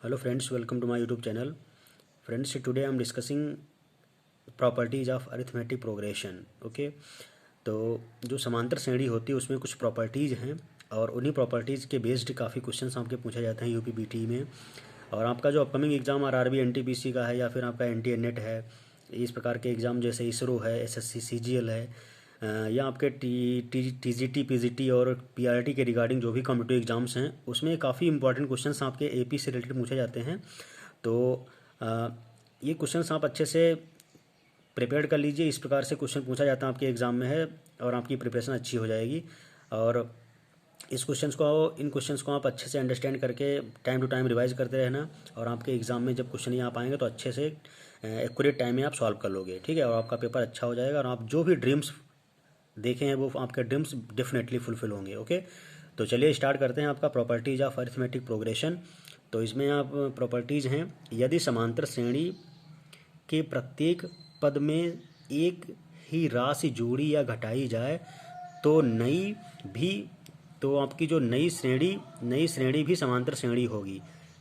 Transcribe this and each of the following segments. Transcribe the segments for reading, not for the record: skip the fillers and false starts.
Hello friends, welcome to my YouTube channel. Friends, today I am discussing properties of arithmetic progression. Okay, तो जो समांतर श्रेणी होती है उसमें कुछ प्रॉपर्टीज़ हैं और उन्हीं प्रॉपर्टीज़ के बेस्ड काफ़ी क्वेश्चंस आपके पूछे जाते हैं यूपी बीटी में। और आपका जो अपकमिंग एग्ज़ाम आरआरबी एनटीपीसी का है या फिर आपका एनटीए नेट है, इस प्रकार के एग्ज़ाम जैसे इसरो है, एसएससी सीजीएल है, या आपके टीजीटी पीजीटी और पीआरटी के रिगार्डिंग जो भी कॉम्पिटिटिव एग्ज़ाम्स हैं उसमें काफ़ी इंपॉर्टेंट क्वेश्चंस आपके एपी से रिलेटेड पूछे जाते हैं। तो ये क्वेश्चंस आप अच्छे से प्रिपेयर कर लीजिए। इस प्रकार से क्वेश्चन पूछा जाता है आपके एग्ज़ाम में है और आपकी प्रिपरेशन अच्छी हो जाएगी। और इन क्वेश्चंस को आप अच्छे से अंडरस्टैंड करके टाइम टू टाइम रिवाइज करते रहना और आपके एग्ज़ाम में जब क्वेश्चन यहाँ पाएंगे तो अच्छे से एक्यूरेट टाइम में आप सॉल्व कर लोगे, ठीक है। और आपका पेपर अच्छा हो जाएगा और आप जो भी ड्रीम्स देखे हैं वो आपके ड्रीम्स डेफिनेटली फुलफिल होंगे। ओके, तो चलिए स्टार्ट करते हैं आपका प्रॉपर्टीज ऑफ अरिथमेटिक प्रोग्रेशन। तो इसमें आप प्रॉपर्टीज़ हैं, यदि समांतर श्रेणी के प्रत्येक पद में एक ही राशि जोड़ी या घटाई जाए तो आपकी जो नई श्रेणी भी समांतर श्रेणी होगी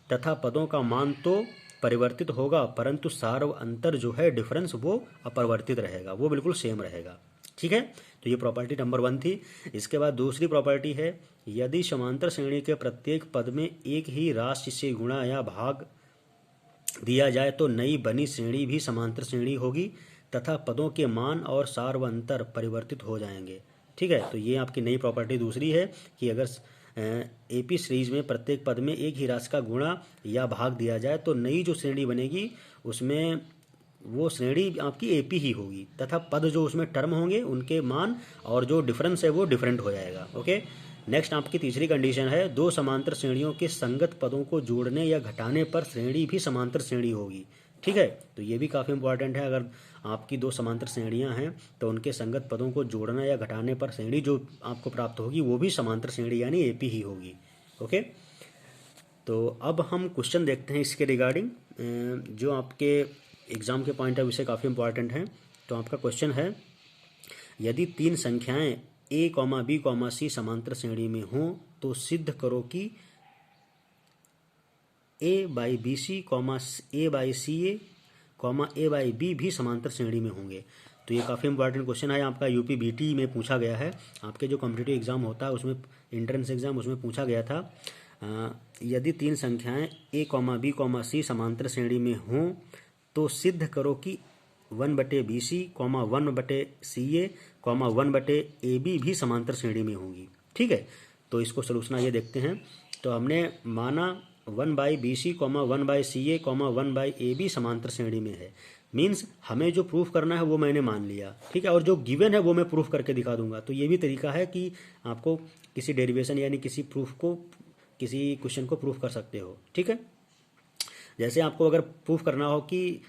तथा पदों का मान तो परिवर्तित होगा परंतु सार अंतर जो है डिफरेंस वो अपरिवर्तित रहेगा, वो बिल्कुल सेम रहेगा, ठीक है। तो ये प्रॉपर्टी नंबर 1 थी। इसके बाद दूसरी प्रॉपर्टी है, यदि समांतर श्रेणी के प्रत्येक पद में एक ही राशि से गुणा या भाग दिया जाए तो नई बनी श्रेणी भी समांतर श्रेणी होगी तथा पदों के मान और सार व अंतर परिवर्तित हो जाएंगे, ठीक है। तो ये आपकी नई प्रॉपर्टी दूसरी है कि अगर एपी सीरीज में प्रत्येक पद में एक ही राशि का गुणा या भाग दिया जाए तो नई जो श्रेणी बनेगी उसमें वो श्रेणी आपकी एपी ही होगी तथा पद जो उसमें टर्म होंगे उनके मान और जो डिफरेंस है वो डिफरेंट हो जाएगा। ओके, नेक्स्ट आपकी तीसरी कंडीशन है, दो समांतर श्रेणियों के संगत पदों को जोड़ने या घटाने पर श्रेणी भी समांतर श्रेणी होगी, ठीक है। तो ये भी काफ़ी इंपॉर्टेंट है, अगर आपकी दो समांतर श्रेणियां हैं तो उनके संगत पदों को जोड़ना या घटाने पर श्रेणी जो आपको प्राप्त होगी वो भी समांतर श्रेणी यानी एपी ही होगी। ओके, तो अब हम क्वेश्चन देखते हैं इसके रिगार्डिंग जो आपके एग्ज़ाम के पॉइंट ऑफ व्यू से काफ़ी इंपॉर्टेंट है। तो आपका क्वेश्चन है, यदि तीन संख्याएं a, b, c समांतर श्रेणी में हों तो सिद्ध करो कि a by b c a by c a a by b भी समांतर श्रेणी में होंगे। तो ये काफ़ी इंपॉर्टेंट क्वेश्चन है, आपका यूपी बीटी में पूछा गया है। आपके जो कॉम्पिटिटिव एग्ज़ाम होता है उसमें एंट्रेंस एग्ज़ाम उसमें पूछा गया था, यदि तीन संख्याएं a, b, c समांतर श्रेणी में हों तो सिद्ध करो कि 1/BC, 1/CA, 1/AB भी समांतर श्रेणी में होंगी, ठीक है। तो इसको सलूशन ये देखते हैं। तो हमने माना 1/BC, 1/CA, 1/AB समांतर श्रेणी में है, मीन्स हमें जो प्रूफ करना है वो मैंने मान लिया, ठीक है। और जो गिवन है वो मैं प्रूफ करके दिखा दूंगा। तो ये भी तरीका है कि आपको किसी डेरिवेशन यानी किसी क्वेश्चन को प्रूफ कर सकते हो, ठीक है। जैसे आपको अगर प्रूफ करना हो कि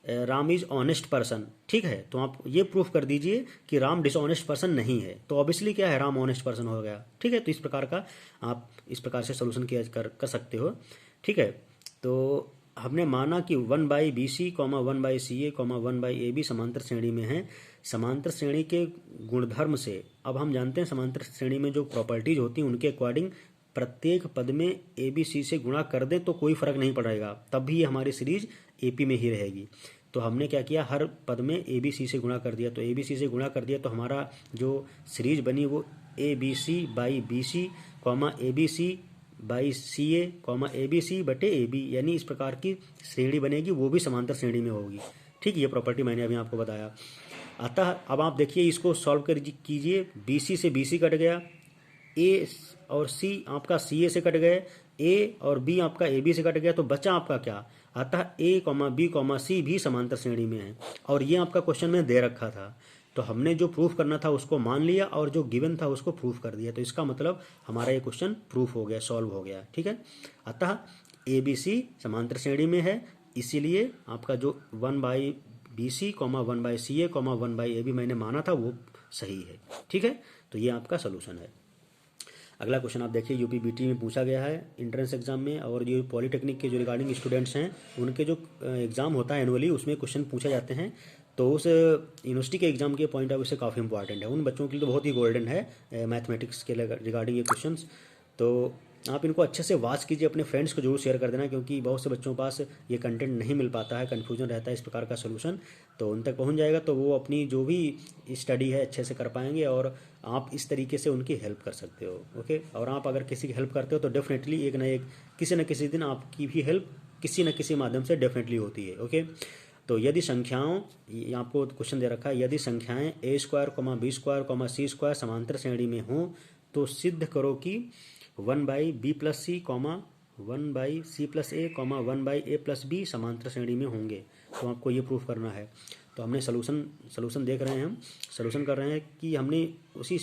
राम इज ऑनेस्ट पर्सन, ठीक है, तो आप ये प्रूफ कर दीजिए कि राम डिसऑनेस्ट पर्सन नहीं है, तो ऑब्वियसली क्या है, राम ऑनेस्ट पर्सन हो गया, ठीक है। तो इस प्रकार का आप इस प्रकार से सोल्यूशन किया कर सकते हो, ठीक है। तो हमने माना कि 1/BC, 1/CA, 1/AB समांतर श्रेणी में है। समांतर श्रेणी के गुणधर्म से अब हम जानते हैं समांतर श्रेणी में जो प्रॉपर्टीज होती हैं उनके अकॉर्डिंग प्रत्येक पद में ए बी सी से गुणा कर दें तो कोई फर्क नहीं पड़ेगा, तब भी ये हमारी सीरीज एपी में ही रहेगी। तो हमने क्या किया, हर पद में ए बी सी से गुणा कर दिया। तो ए बी सी से गुणा कर दिया तो हमारा जो सीरीज बनी वो a b c by b c, a b c by c a, a b c बटे ए बी, यानी इस प्रकार की श्रेणी बनेगी, वो भी समांतर श्रेणी में होगी, ठीक। ये प्रॉपर्टी मैंने अभी आपको बताया। अतः अब आप देखिए इसको सॉल्व कर कीजिए, बी सी से बी सी कट गया, ए और सी आपका सी ए से कट गए, ए और बी आपका ए बी से कट गया, तो बचा आपका क्या, अतः ए, बी, सी भी समांतर श्रेणी में है। और ये आपका क्वेश्चन में दे रखा था, तो हमने जो प्रूफ करना था उसको मान लिया और जो गिवन था उसको प्रूफ कर दिया। तो इसका मतलब हमारा ये क्वेश्चन प्रूफ हो गया, सॉल्व हो गया, ठीक है। अतः ए बी सी समांतर श्रेणी में है, इसीलिए आपका जो 1/BC, 1/CA, 1/AB मैंने माना था वो सही है, ठीक है। तो ये आपका सोल्यूशन है। अगला क्वेश्चन आप देखिए, यूपी बीटी में पूछा गया है इंट्रेंस एग्जाम में, और ये पॉलिटेक्निक के जो रिगार्डिंग स्टूडेंट्स हैं उनके जो एग्ज़ाम होता है एनुअली उसमें क्वेश्चन पूछे जाते हैं। तो उस यूनिवर्सिटी के एग्ज़ाम के पॉइंट ऑफ व्यू से काफ़ी इंपॉर्टेंट है, उन बच्चों के लिए तो बहुत ही गोल्डन है मैथमेटिक्स के रिगार्डिंग ये क्वेश्चंस। तो आप इनको अच्छे से वॉच कीजिए, अपने फ्रेंड्स को जरूर शेयर कर देना, क्योंकि बहुत से बच्चों के पास ये कंटेंट नहीं मिल पाता है, कन्फ्यूजन रहता है इस प्रकार का सोल्यूशन, तो उन तक पहुंच जाएगा तो वो अपनी जो भी स्टडी है अच्छे से कर पाएंगे और आप इस तरीके से उनकी हेल्प कर सकते हो। ओके, और आप अगर किसी की हेल्प करते हो तो डेफिनेटली एक ना एक किसी न किसी दिन आपकी भी हेल्प किसी न किसी माध्यम से डेफिनेटली होती है। ओके, तो यदि संख्याओं, ये आपको क्वेश्चन दे रखा है, यदि संख्याएं a square comma b square comma c square समांतर श्रेणी में हों तो सिद्ध करो कि 1/b+c comma 1/c+a comma 1/a+b समांतर श्रेणी में होंगे। तो आपको ये प्रूफ करना है। तो हमने सलूशन देख रहे हैं, हम सलूशन कर रहे हैं कि हमने उसी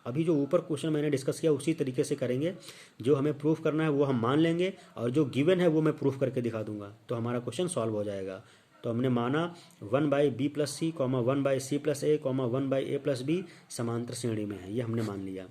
अभी जो ऊपर क्वेश्चन मैंने डिस्कस किया उसी तरीके से करेंगे। जो हमें प्रूफ करना है वो हम मान लेंगे और जो गिवन है वो मैं प्रूफ करके दिखा दूंगा, तो हमारा क्वेश्चन सॉल्व हो जाएगा। तो हमने माना 1/b+c comma 1/c+a comma 1/a+b समांतर श्रेणी में है, ये हमने मान लिया।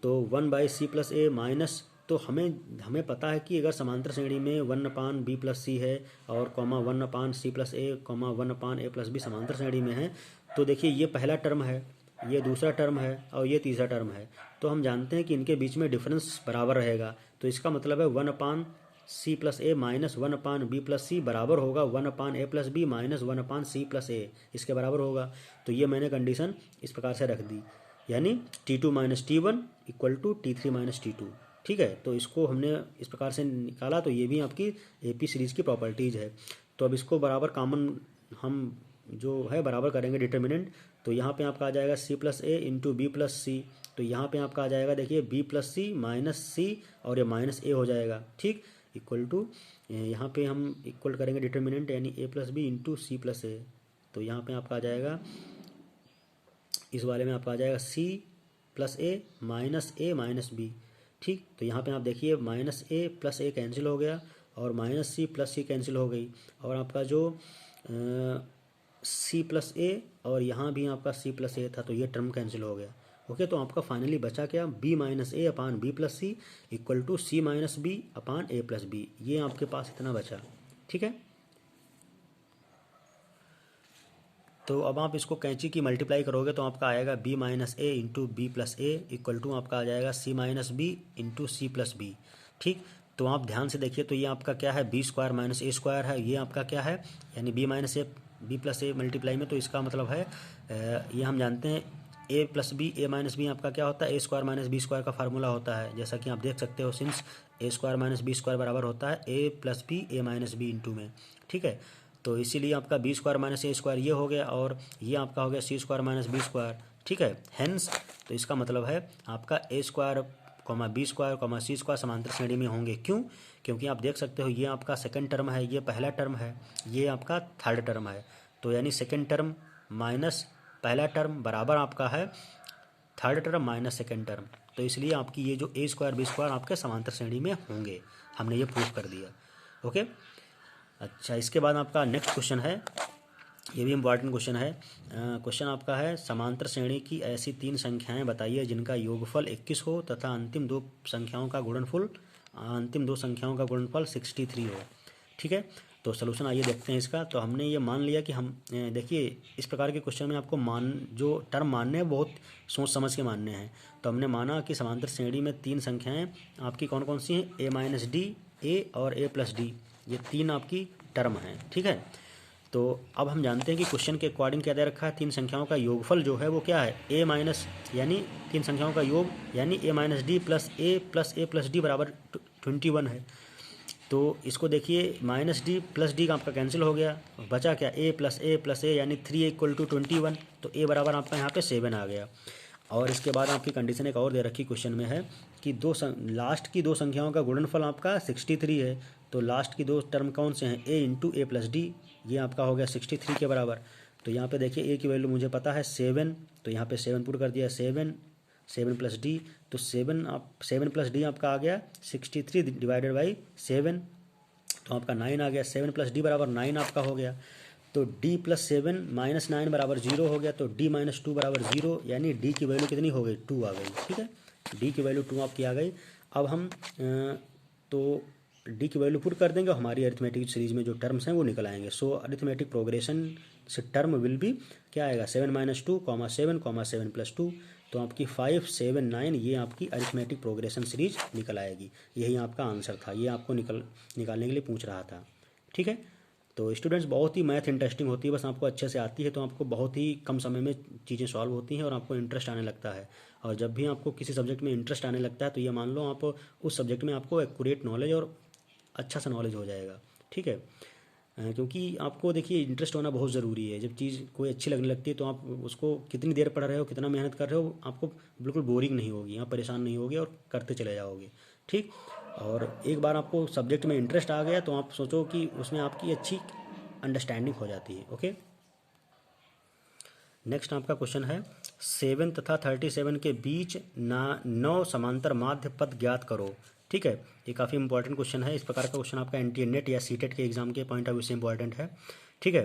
तो 1/c+a माइनस, तो हमें पता है कि अगर समांतर श्रेणी में 1/b+c है और कॉमा 1/c+a कॉमा 1/a+b समांतर श्रेणी में है, तो देखिए ये पहला टर्म है, ये दूसरा टर्म है और ये तीसरा टर्म है। तो हम जानते हैं कि इनके बीच में डिफरेंस बराबर रहेगा, तो इसका मतलब है 1/c+a माइनस 1/b+c बराबर होगा 1/a+b माइनस 1/c+a, इसके बराबर होगा। तो ये मैंने कंडीशन इस प्रकार से रख दी, यानी T2 minus T1 equal to T3 minus T2। ठीक है, तो इसको हमने इस प्रकार से निकाला, तो ये भी आपकी एपी सीरीज की प्रॉपर्टीज है। तो अब इसको बराबर कॉमन हम जो है बराबर करेंगे डिटर्मिनेंट, तो यहाँ पे आपका आ जाएगा c+a इंटू b+c, तो यहाँ पे आपका आ जाएगा देखिए b+c माइनस c और ये माइनस a हो जाएगा। ठीक, इक्वल टू यहाँ पे हम इक्वल करेंगे डिटर्मिनेंट यानी a+b इंटू c+a, तो यहाँ पे आपका आ जाएगा, इस वाले में आपका आ जाएगा c+a minus a minus b। ठीक, तो यहाँ पे आप देखिए minus a plus a cancel हो गया और minus c plus c cancel हो गई, और आपका जो c+a और यहाँ भी आपका c+a था तो ये टर्म कैंसिल हो गया। ओके, तो आपका फाइनली बचा क्या, b minus a upon b+c equal to c minus b upon a+b, ये आपके पास इतना बचा। ठीक है, तो अब आप इसको कैंची की मल्टीप्लाई करोगे तो आपका आएगा b minus a into b+a equal to आपका आ जाएगा c minus b into c+b। ठीक, तो आप ध्यान से देखिए, तो ये आपका क्या है, b square minus a square है, ये आपका क्या है, यानी b minus a b+a multiply में, तो इसका मतलब है ये हम जानते हैं a+b a माइनस b आपका क्या होता है, a square minus b square का फार्मूला होता है, जैसा कि आप देख सकते हो, since a square minus b square बराबर होता है a+b a minus b into में। ठीक है, तो इसीलिए आपका b square minus a square ये हो गया और ये आपका हो गया c square minus b square. ठीक है, हेंस तो इसका मतलब है आपका a square comma b square comma c square समांतर श्रेणी में होंगे। क्यों, क्योंकि आप देख सकते हो ये आपका सेकंड टर्म है, ये पहला टर्म है, ये आपका थर्ड टर्म है, तो यानी सेकंड टर्म माइनस पहला टर्म बराबर आपका है third term minus second term, तो इसलिए आपकी ये जो ए स्क्वायर बी स्क्वायर आपके समांतर श्रेणी में होंगे, हमने ये प्रूफ कर दिया। ओके, अच्छा, इसके बाद आपका नेक्स्ट क्वेश्चन है, ये भी इम्पॉर्टेंट क्वेश्चन है। क्वेश्चन आपका है, समांतर श्रेणी की ऐसी 3 संख्याएं बताइए जिनका योगफल 21 हो तथा अंतिम दो संख्याओं का गुणनफल 63 हो। ठीक है, तो सलूशन आइए देखते हैं इसका। तो हमने ये मान लिया कि हम देखिए इस प्रकार के क्वेश्चन में आपको जो टर्म मानने हैं बहुत सोच समझ के मानने हैं। तो हमने माना कि समांतर श्रेणी में 3 संख्याएं आपकी कौन कौन सी हैं, a माइनस डी, a और a+d, ये 3 आपकी टर्म हैं। ठीक है, तो अब हम जानते हैं कि क्वेश्चन के अकॉर्डिंग क्या दे रखा है, 3 संख्याओं का योगफल जो है वो क्या है, a माइनस यानी 3 संख्याओं का योग यानी a minus D plus a D बराबर 21 है। तो इसको देखिए माइनस डी प्लस डी का आपका कैंसिल हो गया, बचा क्या, a प्लस a यानी 3 इक्वल टू 21, तो a बराबर आपका यहाँ पे 7 आ गया। और इसके बाद आपकी कंडीशन एक और दे रखी क्वेश्चन में है कि लास्ट की 2 संख्याओं का गुणनफल आपका 63 है। तो लास्ट की 2 टर्म कौन से हैं, a इंटू a+d, ये आपका हो गया 63 के बराबर। तो यहाँ पे देखिए a की वैल्यू मुझे पता है 7, तो यहाँ पे 7 पुट कर दिया, 7 प्लस d, तो 7 प्लस d आपका आ गया 63 डिवाइडेड बाई 7, तो आपका 9 आ गया। 7 प्लस डी बराबर 9 आपका हो गया। तो d प्लस 7 माइनस 9 बराबर 0 हो गया, तो d माइनस 2 बराबर 0, यानी d की वैल्यू कितनी हो गई, 2 आ गई। ठीक है, d की वैल्यू 2 आपकी आ गई। अब हम तो d की वैल्यू पुट कर देंगे, हमारी अरिथमेटिक सीरीज में जो टर्म्स हैं वो निकल आएंगे। सो अरिथमेटिक प्रोग्रेशन से टर्म विल बी क्या आएगा, 7 माइनस 2 कॉमा 7 कॉमा 7 प्लस 2, तो आपकी 5, 7, 9 ये आपकी अरिथमेटिक प्रोग्रेशन सीरीज निकल आएगी। यही आपका आंसर था, ये आपको निकालने के लिए पूछ रहा था। ठीक है, तो स्टूडेंट्स बहुत ही मैथ इंटरेस्टिंग होती है, बस आपको अच्छे से आती है तो आपको बहुत ही कम समय में चीज़ें सॉल्व होती हैं और आपको इंटरेस्ट आने लगता है। और जब भी आपको किसी सब्जेक्ट में इंटरेस्ट आने लगता है तो ये मान लो आप उस सब्जेक्ट में आपको एक्यूरेट नॉलेज और अच्छा सा नॉलेज हो जाएगा। ठीक है, क्योंकि आपको देखिए इंटरेस्ट होना बहुत ज़रूरी है। जब चीज़ कोई अच्छी लगने लगती है तो आप उसको कितनी देर पढ़ रहे हो, कितना मेहनत कर रहे हो, आपको बिल्कुल बोरिंग नहीं होगी, आप परेशान नहीं होगे और करते चले जाओगे। ठीक, और एक बार आपको सब्जेक्ट में इंटरेस्ट आ गया तो आप सोचो कि उसमें आपकी अच्छी अंडरस्टैंडिंग हो जाती है। ओके, नेक्स्ट आपका क्वेश्चन है 7 तथा 37 के बीच 9 समांतर माध्य पद ज्ञात करो। ठीक है, ये काफ़ी इंपॉर्टेंट क्वेश्चन है। इस प्रकार का क्वेश्चन आपका एनटीए नेट या सीटेट के एग्जाम के पॉइंट ऑफ व्यू से इंपॉर्टेंट है। ठीक है,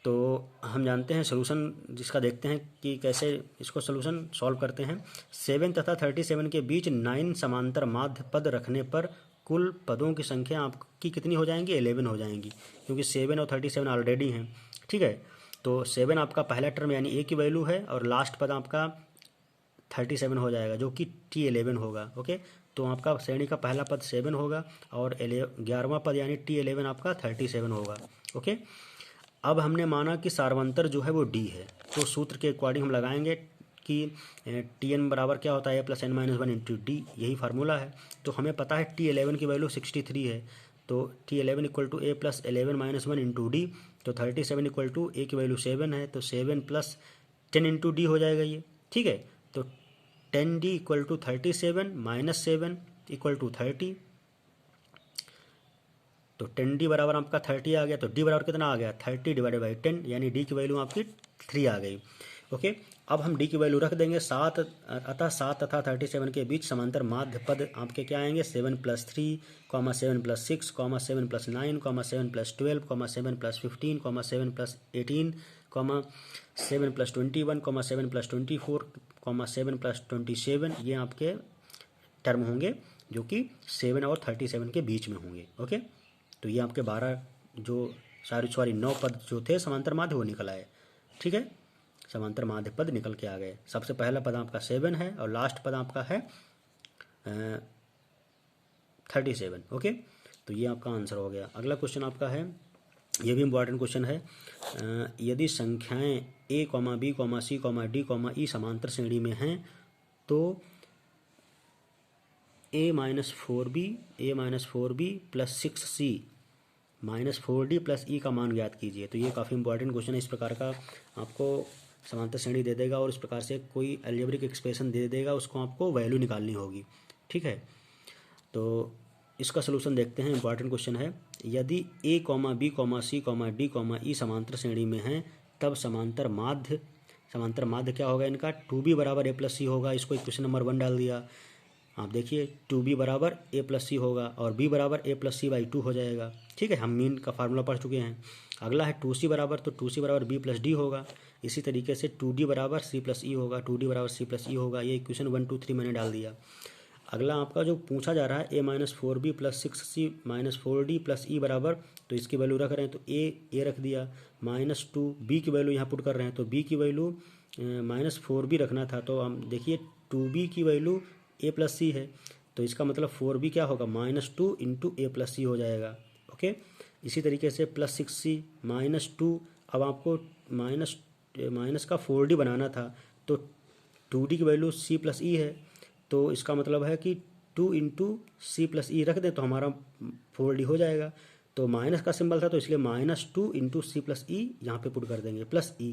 तो हम जानते हैं सोल्यूशन जिसका, देखते हैं कि कैसे इसको सोल्यूशन सॉल्व करते हैं। 7 तथा 37 के बीच 9 समांतर माध्य पद रखने पर कुल पदों की संख्या आपकी कितनी हो जाएंगी? 11 हो जाएंगी, क्योंकि 7 और 37 ऑलरेडी हैं। ठीक है, तो 7 आपका पहला टर्म यानी ए की वैल्यू है और लास्ट पद आपका 37 हो जाएगा जो कि T11 होगा। ओके, तो आपका श्रेणी का पहला पद 7 होगा और 11वां पद यानी T11 आपका 37 होगा। ओके, अब हमने माना कि सार्वंतर जो है वो D है, तो सूत्र के अकॉर्डिंग हम लगाएंगे कि Tn बराबर क्या होता है a+n-1 इंटू डी, यही फार्मूला है। तो हमें पता है T11 की वैल्यू 63 है, तो T11 equal to a+11-1 into D, तो 37 इक्वल टू ए की वैल्यू 7 है तो 7 + 10 इंटू डी हो जाएगा ये। ठीक है, तो 10D equal to 37 - 7 equal to 30, तो 10D बराबर आपका 30 आ गया, तो D बराबर कितना आ गया? 30 / 10, यानी D की वैल्यू आपकी 3 आ गई। ओके, अब हम D की वैल्यू रख देंगे 7, अतः 7 तथा 37 के बीच समांतर माध्य पद आपके क्या आएंगे? 7 + 3, 7 + 6, 7 + 9, 7 + 12, 7 + 15, 7 + 18, 7 + 21, 7 + 24, 7 + 27, ये आपके टर्म होंगे जो कि 7 और 37 के बीच में होंगे। ओके, तो ये आपके 12 जो सॉरी 9 पद जो थे समांतर माध्य वो निकल आए। ठीक है, समांतर माध्य पद निकल के आ गए। सबसे पहला पद आपका 7 है और लास्ट पद आपका है 37। ओके, तो ये आपका आंसर हो गया। अगला क्वेश्चन आपका है, ये भी इम्पॉर्टेंट क्वेश्चन है। यदि संख्याएं a, b, c, d, e समांतर श्रेणी में हैं तो a-4b + 6c - 4d + e का मान ज्ञात कीजिए। तो ये काफ़ी इंपॉर्टेंट क्वेश्चन है। इस प्रकार का आपको समांतर श्रेणी दे देगा और इस प्रकार से कोई अलजेब्रिक एक्सप्रेशन दे देगा, उसको आपको वैल्यू निकालनी होगी। ठीक है, तो इसका सलूशन देखते हैं। इंपॉर्टेंट क्वेश्चन है, यदि a, b, c, d, e समांतर श्रेणी में हैं तब समांतर माध्य क्या होगा इनका? 2b बराबर a + c होगा। इसको इक्वेशन नंबर 1 डाल दिया। आप देखिए 2b बराबर a + c होगा और b बराबर a + c/2 हो जाएगा। ठीक है, हम मीन का फार्मूला पढ़ चुके हैं। अगला है 2c बराबर, तो 2c बराबर b + d होगा। इसी तरीके से 2d बराबर c + e होगा, 2d बराबर c + e होगा। ये इक्वेशन 1, 2, 3 मैंने डाल दिया। अगला आपका जो पूछा जा रहा है a-4b + 6c - 4d + e बराबर, तो इसकी वैल्यू रख रहे हैं तो a रख दिया, -2 b की वैल्यू यहाँ पुट कर रहे हैं तो b की वैल्यू -4b रखना था। तो हम देखिए 2b की वैल्यू a + c है, तो इसका मतलब 4b क्या होगा? -2 × a + c हो जाएगा। ओके, इसी तरीके से +6c -2, अब आपको माइनस का 4d बनाना था तो 2d की वैल्यू c + e है, तो इसका मतलब है कि 2 × c + e रख दें तो हमारा 4d हो जाएगा। तो माइनस का सिंबल था तो इसलिए -2 × c + e यहाँ पे पुट कर देंगे +e।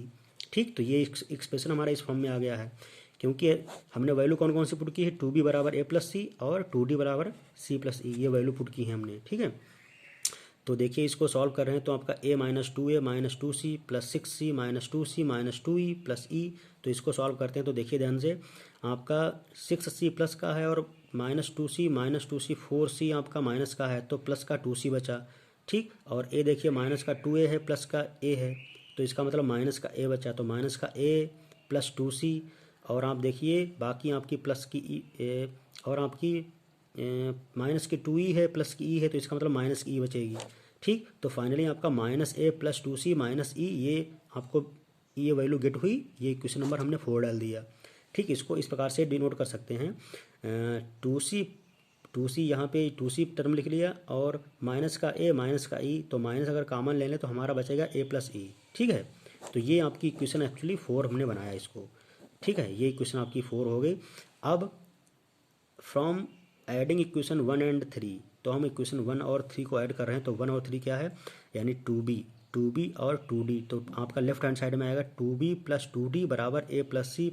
ठीक, तो ये एक्सप्रेशन हमारा इस फॉर्म में आ गया है, क्योंकि हमने वैल्यू कौन कौन सी पुट की है? 2b बराबर a + c और 2d बराबर c + e, ये वैल्यू पुट की है हमने। ठीक है, तो देखिए इसको सॉल्व कर रहे हैं तो आपका a - 2a - 2c + 6c - 2c - 2e + e, तो इसको सॉल्व करते हैं तो देखिए ध्यान से, आपका 6c प्लस का है और -2c - 2c 4c आपका माइनस का है तो प्लस का 2c बचा। ठीक, और a देखिए माइनस का 2a है, प्लस का a है, तो इसका मतलब माइनस का a बचा, तो माइनस का a + 2c, और आप देखिए बाकी आपकी प्लस की और आपकी माइनस की 2e है, प्लस की e है, तो इसका मतलब माइनस की e बचेगी। ठीक, तो फाइनली आपका -a + 2c - e, ये आपको ये वैल्यू गेट हुई। ये क्वेश्चन नंबर हमने 4 डाल दिया। ठीक, इसको इस प्रकार से डिनोट कर सकते हैं। टू सी यहाँ पे टू सी टर्म लिख लिया और माइनस का ए माइनस का ई, तो माइनस अगर कॉमन ले लें तो हमारा बचेगा ए प्लस ई। ठीक है, तो ये आपकी इक्वेशन एक्चुअली 4 हमने बनाया इसको। ठीक है, ये इक्वेशन आपकी 4 हो गई। अब फ्रॉम एडिंग इक्वेशन 1 एंड 3, तो हम इक्वेशन 1 और 3 को ऐड कर रहे हैं, तो 1 और 3 क्या है, यानी 2b और 2d, तो आपका लेफ्ट हैंड साइड में आएगा 2b प्लस 2d बराबर a प्लस सी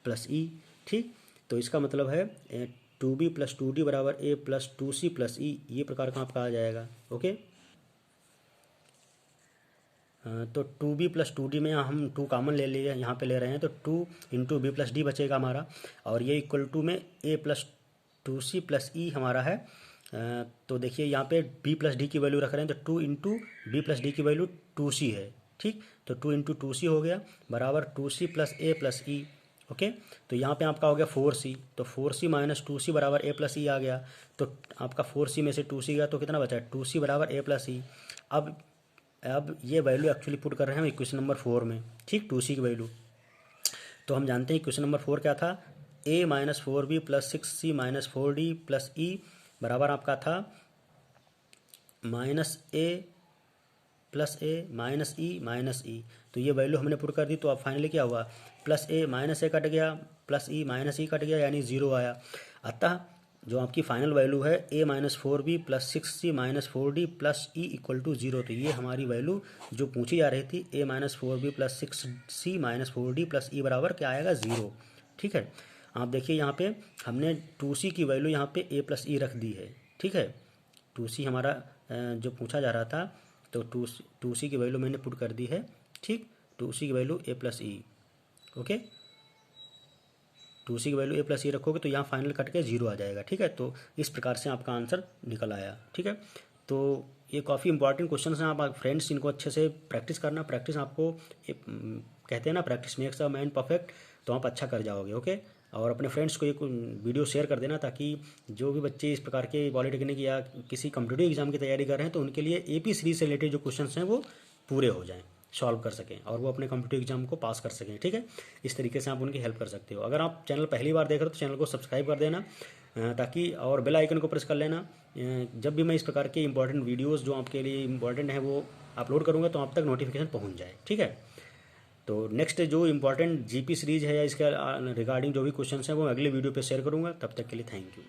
प्लस ई। ठीक, तो इसका मतलब है 2b प्लस 2d बराबर a प्लस 2c प्लस ई, ये प्रकार का आपका आ जाएगा। ओके, तो 2b प्लस 2d में हम 2 कॉमन ले लिए, यहाँ पे ले रहे हैं, तो 2 इंटू बी प्लस डी बचेगा हमारा, और ये इक्वल टू में a प्लस 2c प्लस ई हमारा है। तो देखिए यहाँ पे b प्लस डी की वैल्यू रख रहे हैं, तो 2 इंटू बी प्लस डी की वैल्यू 2c है। ठीक, तो 2 इंटू 2c हो गया बराबर 2c प्लस ए प्लस ई। ओके, तो यहाँ पे आपका हो गया 4c, तो 4c माइनस 2c बराबर ए प्लस ई आ गया, तो आपका 4c में से 2c गया तो कितना बचा, 2c बराबर ए प्लस ई। अब ये वैल्यू एक्चुअली पुट कर रहे हैं हम इक्वेशन नंबर 4 में। ठीक, 2c की वैल्यू, तो हम जानते हैं इक्वेशन नंबर 4 क्या था, a minus 4b plus 6c minus 4d plus e बराबर आपका था माइनस ए माइनस ई। तो ये वैल्यू हमने पुट कर दी, तो अब फाइनली क्या हुआ, plus a minus a cut गया, plus e minus e cut गया, यानी 0 आया। अतः जो आपकी फाइनल वैल्यू है a minus 4b plus 6c minus 4d plus e equal to 0, तो ये हमारी वैल्यू जो पूछी जा रही थी, a minus 4b plus 6c minus 4d plus e बराबर क्या आएगा, 0। ठीक है, आप देखिए यहाँ पे हमने 2c की वैल्यू यहाँ पे a प्लस ई रख दी है। ठीक है, 2c हमारा जो पूछा जा रहा था, तो 2c की वैल्यू मैंने पुट कर दी है। ठीक, 2c की value a plus E. Okay, 2c की वैल्यू ए प्लस ई रखोगे तो यहाँ फाइनल कट के 0 आ जाएगा। ठीक है, तो इस प्रकार से आपका आंसर निकल आया। ठीक है, तो ये काफ़ी इंपॉर्टेंट क्वेश्चन हैं, आप फ्रेंड्स इनको अच्छे से प्रैक्टिस करना। प्रैक्टिस आपको कहते हैं ना, practice makes a man perfect, तो आप अच्छा कर जाओगे। ओके, और अपने फ्रेंड्स को एक वीडियो शेयर कर देना, ताकि जो भी बच्चे इस प्रकार के पॉलिटेक्निक या किसी कॉम्पिटिटिव एग्जाम की तैयारी कर रहे हैं, तो उनके लिए AP सीरीज से रिलेटेड जो क्वेश्चन हैं वो पूरे हो जाएँ, सॉल्व कर सकें, और वो अपने कॉम्पिटिटिव एग्जाम को पास कर सकें। ठीक है, इस तरीके से आप उनकी हेल्प कर सकते हो। अगर आप चैनल पहली बार देख रहे हो तो चैनल को सब्सक्राइब कर देना, ताकि, और बेल आइकन को प्रेस कर लेना। जब भी मैं इस प्रकार के इंपॉर्टेंट वीडियोस जो आपके लिए इंपॉर्टेंट हैं वो अपलोड करूँगा, तो आप तक नोटिफिकेशन पहुँच जाए। ठीक है, तो नेक्स्ट जो इंपॉर्टेंट GP सीरीज है या इसके रिगार्डिंग जो भी क्वेश्चन हैं वो मैं अगले वीडियो पे शेयर करूँगा। तब तक के लिए थैंक यू।